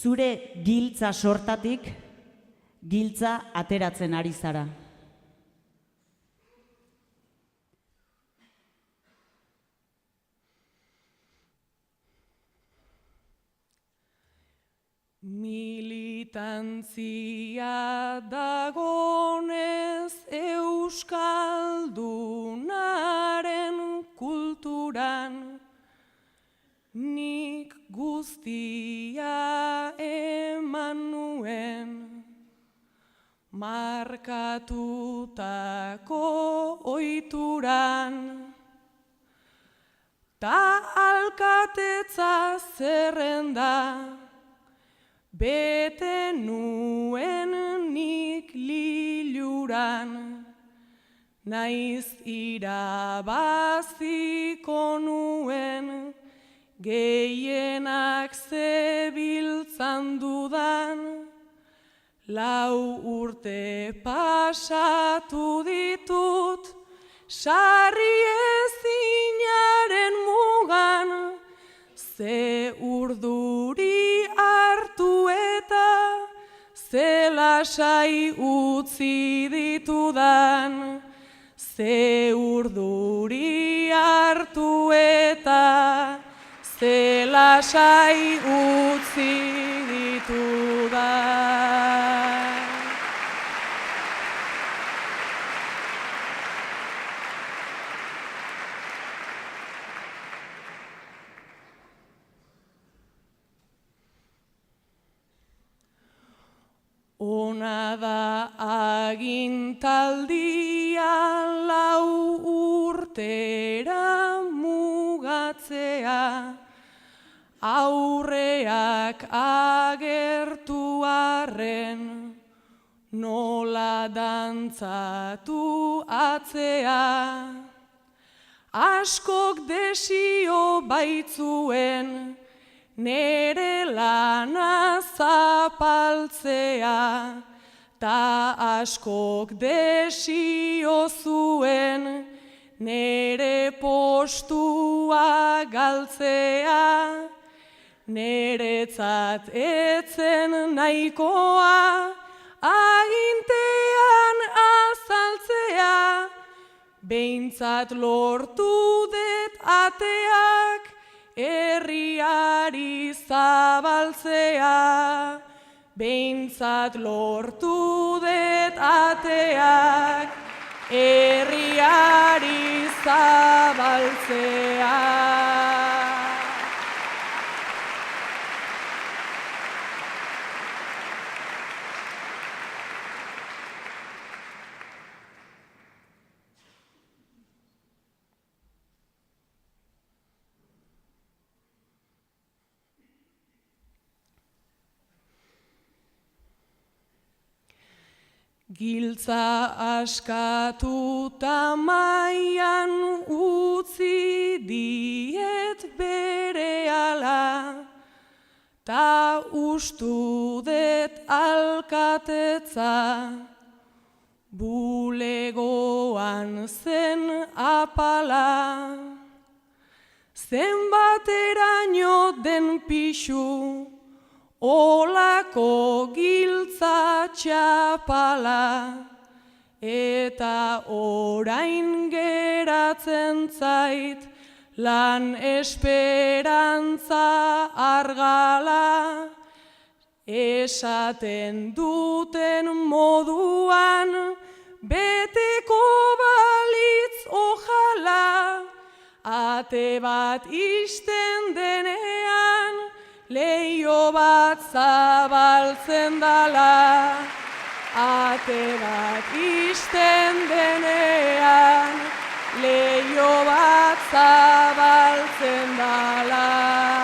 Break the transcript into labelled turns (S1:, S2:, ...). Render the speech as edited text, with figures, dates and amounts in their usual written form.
S1: Zure giltza sortatik, giltza ateratzen ari zara.
S2: Militantzia dagonez euskaldunaren kulturan, nik guztia eman nuen, markatutako ohituran, ta alkatetza zerrenda, bete nuen nik liluran, naiz irabaziko nuen, gehienak zebiltzan dudan, 4 urte pasatu ditut, sarri ezinaren mugan, ze urduri hartu eta ze lasai utzi ditudan, ze urduri hartu eta ze lasai utzi ditudan. Ona da agintaldia 4 urtera mugatzea, aurreak agertu arren, nola dantzatu atzea. Askok desio baitzuen, nere lana zapaltzea, ta askok desio zuen, nere postua galtzea. Neretzat etzen nahikoa, agintean azaltzea, behintzat lortu dut ateak, herriari zabaltzea, behintzat lortu dut ateak, herriari zabaltzea. Giltza askatuta maian utzi diet berehala, ta ustu dut alkatetza, bulegoan zen apala. Zenbateraino den pixu, olako giltza txapala, eta orain geratzen zait, lan esperantza argala, esaten duten moduan, beteko balitz ojala, ate bat ixten denean, leio bat zabaltzen dala, ate bat ixten denean, leio bat zabaltzen dala.